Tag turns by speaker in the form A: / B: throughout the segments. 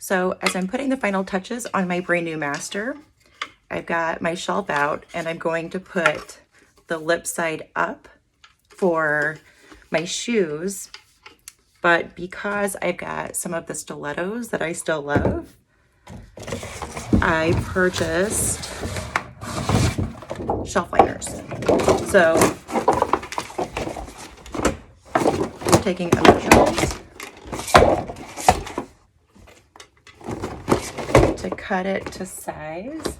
A: So as I'm putting the final touches on my brand new master, I've got my shelf out and I'm going to put the lip side up for my shoes. But because I've got some of the stilettos that I still love, I purchased shelf liners. So I'm taking a measurement to cut it to size.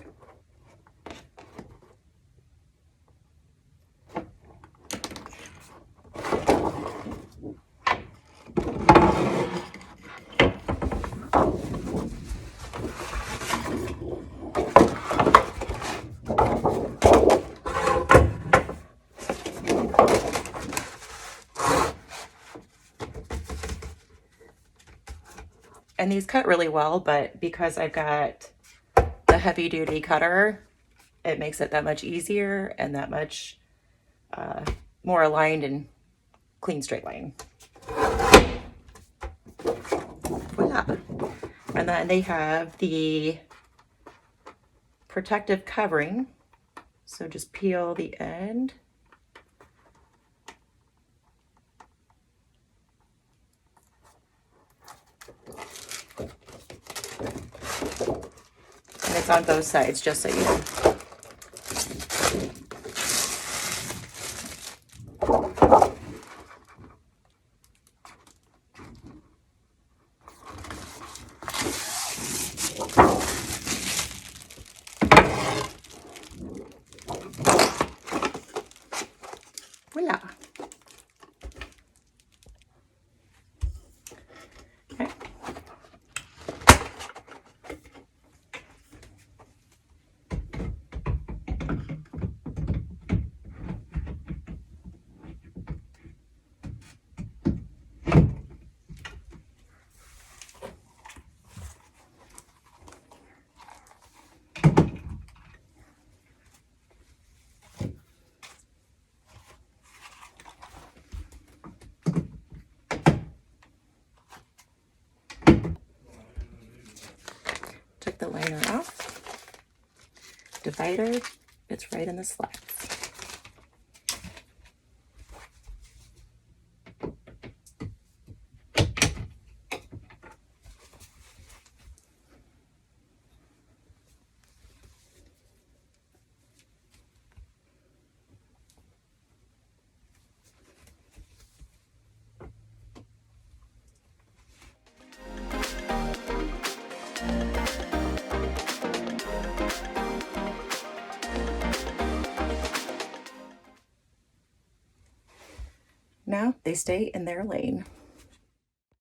A: And these cut really well, but because I've got the heavy duty cutter, it makes it that much easier and that much more aligned and clean straight line. Voila. And then they have the protective covering. So just peel the end. And it's on both sides, just so you know. Voila. Okay. Took the liner off. Divider, it's right in the slats. Now they stay in their lane.